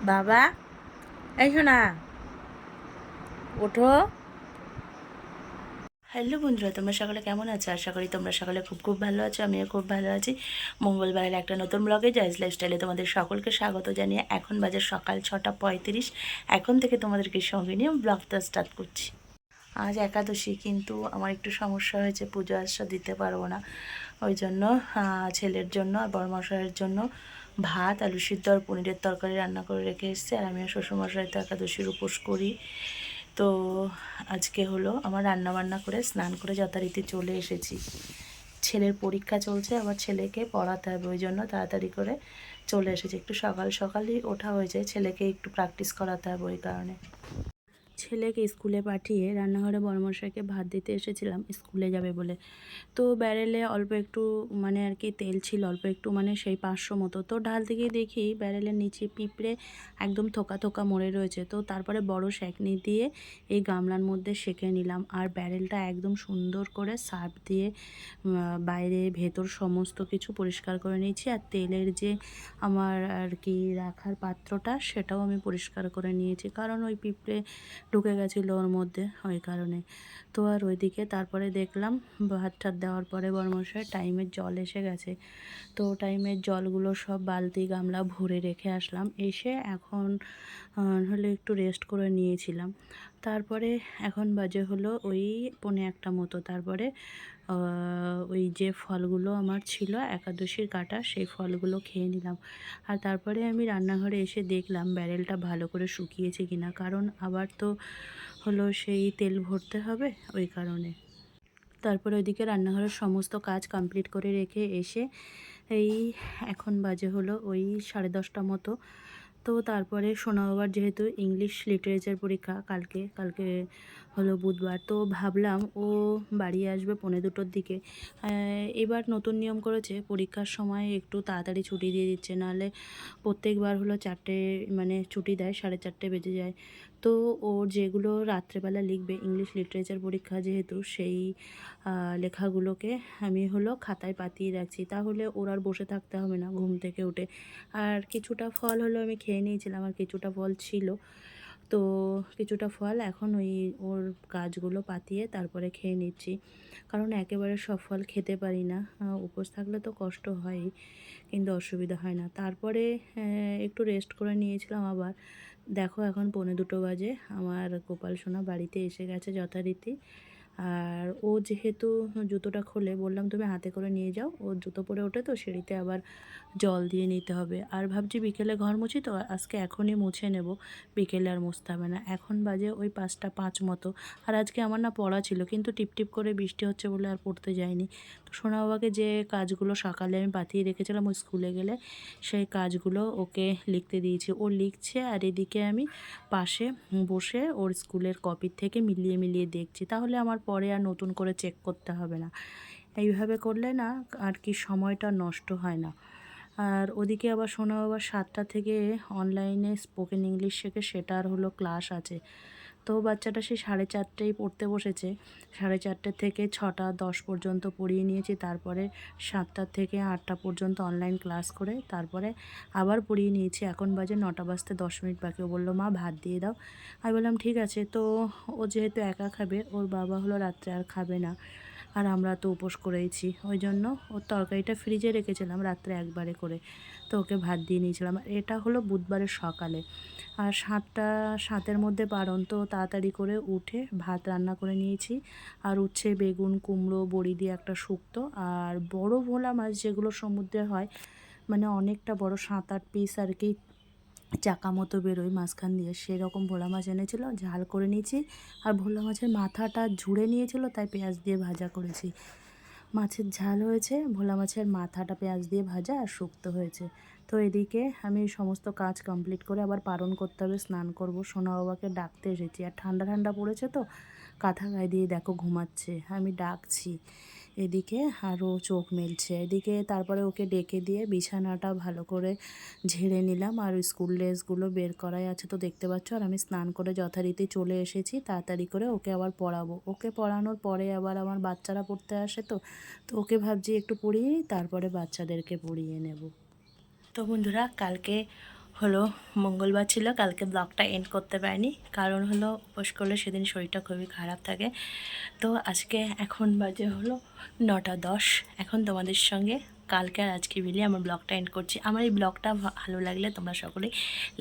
বাবা, এই শোনা, ওঠো। হ্যালো বন্ধুরা, তোমরা সকালে কেমন আছো? আশা করি তোমরা সকালে খুব খুব ভালো আছো। আমিও খুব ভালো আছি। মঙ্গলবারের একটা নতুন ব্লগে জয়েস লাইফস্টাইলে তোমাদের সকলকে স্বাগত জানিয়ে এখন বাজে সকাল 6:35। এখন থেকে তোমাদেরকে সঙ্গে নিয়ে ব্লগটা স্টার্ট করছি। আজ একাদশী, কিন্তু আমার একটু সমস্যা হয়েছে, পুজো আশ্রা দিতে পারবো না। ওই জন্য ছেলের জন্য আর বড়মশাইয়ের জন্য ভাত, আলু সিদ্ধ আর পনিরের তরকারি রান্না করে রেখে এসেছি। আর আমিও শ্বশুরমশাই তো একাদশীর উপোস করি। তো আজকে হলো আমার রান্না বান্না করে স্নান করে যথারীতি চলে এসেছি। ছেলের পরীক্ষা চলছে, আবার ছেলেকে পড়াতে হবে, ওই জন্য তাড়াতাড়ি করে চলে এসেছি। একটু সকাল সকালই ওঠা হয়েছে, ছেলেকে একটু প্র্যাকটিস করাতে হবে ওই কারণে। ছেলেকে স্কুলে পাঠিয়ে রান্নাঘরে বড়মশাইকে ভাত দিতে এসেছিলাম, স্কুলে যাবে বলে। তো ব্যারেলে অল্প একটু মানে আর কি তেল ছিল, অল্প একটু মানে সেই 500 মতো। তো ঢালতে গিয়ে দেখি ব্যারেলের নিচে পিঁপড়ে একদম থোকা থোকা মরে রয়েছে। তো তারপরে বড় সেঁকনি দিয়ে এই গামলার মধ্যে সেঁকে নিলাম। আর ব্যারেলটা একদম সুন্দর করে সার্ফ দিয়ে বাইরে ভেতর সমস্ত কিছু পরিষ্কার করে নিয়েছি। আর তেলের যে আমার আর কি রাখার পাত্রটা, সেটাও আমি পরিষ্কার করে নিয়েছি, কারণ ওই পিঁপড়ে ঢুকে গেছিলো ওর মধ্যে, ওই কারণে। তো আর ওইদিকে তারপরে দেখলাম ভাত টাত দেওয়ার পরে বড়মশাই টাইমের জল এসে গেছে। তো টাইমের জলগুলো সব বালতি গামলা ভরে রেখে আসলাম। এসে এখন হলে একটু রেস্ট করে নিয়েছিলাম। তারপরে এখন বাজে হলো ওই 1:45 মতো। তারপরে ওই যে ফলগুলো আমার ছিল একাদশীর কাটা, সেই ফলগুলো খেয়ে নিলাম। আর তারপরে আমি রান্নাঘরে এসে দেখলাম ব্যারেলটা ভালো করে শুকিয়েছে কিনা, কারণ আবার তো হলো সেই তেল ভরতে হবে, ওই কারণে। তারপরে ওইদিকে রান্নাঘরের সমস্ত কাজ কমপ্লিট করে রেখে এসে এই এখন বাজে হলো ওই 10:30 মতো। তো তারপরে সোনা বাবার যেহেতু ইংলিশ লিটারেচার পরীক্ষা কালকে, কালকে হলো বুধবার, তো ভাবলাম ও বাড়ি আসবে 1:45-র দিকে। এবার নতুন নিয়ম করেছে, পরীক্ষার সময় একটু তাড়াতাড়ি ছুটি দিয়ে দিচ্ছে, নাহলে প্রত্যেকবার হলো 4টে মানে ছুটি দেয়, 4:30 বেজে যায়। তো ওর যেগুলো রাত্রেবেলা লিখবে, ইংলিশ লিটারেচার পরীক্ষা যেহেতু, সেই লেখাগুলোকে আমি হলো খাতায় পাতিয়ে রাখছি, তাহলে ওর আর বসে থাকতে হবে না ঘুম থেকে উঠে। আর কিছুটা ফল হলো আমি খেয়ে নিয়েছিলাম, আর কিছুটা ফল ছিল। তো কিছুটা ফল এখন ওই ওর কাজগুলো পাতিয়ে তারপরে খেয়ে নিচ্ছি, কারণ একেবারে সব ফল খেতে পারি না। উপোস থাকলে তো কষ্ট হয়ই, কিন্তু অসুবিধা হয় না। তারপরে একটু রেস্ট করে নিয়েছিলাম। আবার দেখো এখন 1:45 বাজে, আমার গোপাল সোনা বাড়িতে এসে গেছে যথারীতি। আর ও যেহেতু জুতোটা খোলে, বললাম তুমি হাতে করে নিয়ে যাও, ও জুতো পরে ওঠে তো সিঁড়িতে আবার জল দিয়ে নিতে হবে। আর ভাবছি বিকেলে ঘর মুছি, তো আজকে এখনই মুছে নেব, বিকেলে আর মুছতে হবে না। এখন বাজে ওই 5:05 মতো। আর আজকে আমার না পড়া ছিল, কিন্তু টিপটিপ করে বৃষ্টি হচ্ছে বলে আর পড়তে যাইনি। তো সোনা বাবাকে যে কাজগুলো সকালে আমি পাঠিয়ে রেখেছিলাম ও স্কুলে গেলে, সেই কাজগুলো ওকে লিখতে দিয়েছি, ও লিখছে। আর এদিকে আমি পাশে বসে ওর স্কুলের কপির থেকে মিলিয়ে মিলিয়ে দেখছি, তাহলে আমার পরে আর নতুন করে চেক করতে হবে না। এইভাবে করলে না আর কি সময়টা নষ্ট হয় না। আর ওদিকে আবার শোনা আবার 7টা থেকে অনলাইনে স্পোকেন ইংলিশ শেখে, সেটার হলো ক্লাস আছে। তো বাচ্চাটা সেই 4:30 পড়তে বসেছে। 4:30 থেকে 6:10 পর্যন্ত পড়িয়ে নিয়েছি, তারপরে 7টা থেকে 8টা পর্যন্ত অনলাইন ক্লাস করে তারপরে আবার পড়িয়ে নিয়েছি। এখন বাজে 9টা বাজতে 10 মিনিট বাকি। ও বললো মা ভাত দিয়ে দাও। আমি বললাম ঠিক আছে। তো ও যেহেতু একা খাবে, ওর বাবা হলো রাত্রে আর খাবে না, আর আমরা তো উপোস করেইছি, ওই জন্য ওর তরকারিটা ফ্রিজে রেখেছিলাম রাত্রে একবারে করে, তো ওকে ভাত দিয়ে নিয়েছিলাম। আর এটা হলো বুধবারের সকালে। আর 7:07-এর মধ্যে পারন, তো তাড়াতাড়ি করে উঠে ভাত রান্না করে নিয়েছি। আর উচ্ছে, বেগুন, কুমড়ো, বড়ি দিয়ে একটা শুক্তো, আর বড় ভোলা মাছ যেগুলো সমুদ্রে হয়, মানে অনেকটা বড়, 7-8 পিস আর কি, চাকা মতো বেরোয় মাঝখান দিয়ে, সেরকম ভোলা মাছ এনেছিল, ঝাল করে নিয়েছি। আর ভোলা মাছের মাথাটা ঝুড়ে নিয়েছিল, তাই পেঁয়াজ দিয়ে ভাজা করেছি। মাছের ঝাল হয়েছে, ভোলা মাছের মাথাটা পেঁয়াজ দিয়ে ভাজা, আর শুক্তো হয়েছে। তো এদিকে আমি সমস্ত কাজ কমপ্লিট করে আবার পারণ করতে হবে, স্নান করব, সোনা বাবাকে ডাকতে এসেছি। আর ঠান্ডা ঠান্ডা পড়েছে, তো কাঁথা গায়ে দিয়ে দেখো ঘুমাচ্ছে, আমি ডাকছি এদিকে, আরও চোখ মেলছে এদিকে। তারপরে ওকে ডেকে দিয়ে বিছানাটা ভালো করে ঝেড়ে নিলাম। আর স্কুল ড্রেসগুলো বের করাই আছে, তো দেখতে পাচ্ছ। আর আমি স্নান করে যথারীতি চলে এসেছি তাড়াতাড়ি করে, ওকে আবার পড়াবো। ওকে পড়ানোর পরে আবার আমার বাচ্চারা পড়তে আসে, তো তো ওকে ভাবছি একটু পড়িয়ে নিই, তারপরে বাচ্চাদেরকে পড়িয়ে নেব। তো বন্ধুরা, কালকে হলো মঙ্গলবার ছিল, কালকে ব্লগটা এন্ড করতে পারিনি, কারণ হলো উপোস করলে সেদিন শরীরটা খুবই খারাপ থাকে। তো আজকে এখন বাজে হলো 9টা 10। এখন তোমাদের সঙ্গে কালকে আর আজকে মিলিয়ে আমার ব্লগটা এন্ড করছি। আমার এই ব্লগটা ভালো লাগলে তোমরা সকলেই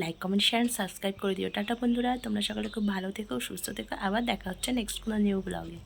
লাইক কমেন্ট শেয়ার সাবস্ক্রাইব করে দিও। টাটা বন্ধুরা, তোমরা সকলে খুব ভালো থেকো, সুস্থ থেকো। আবার দেখা হচ্ছে নেক্সট কোনো নিউ ব্লগে।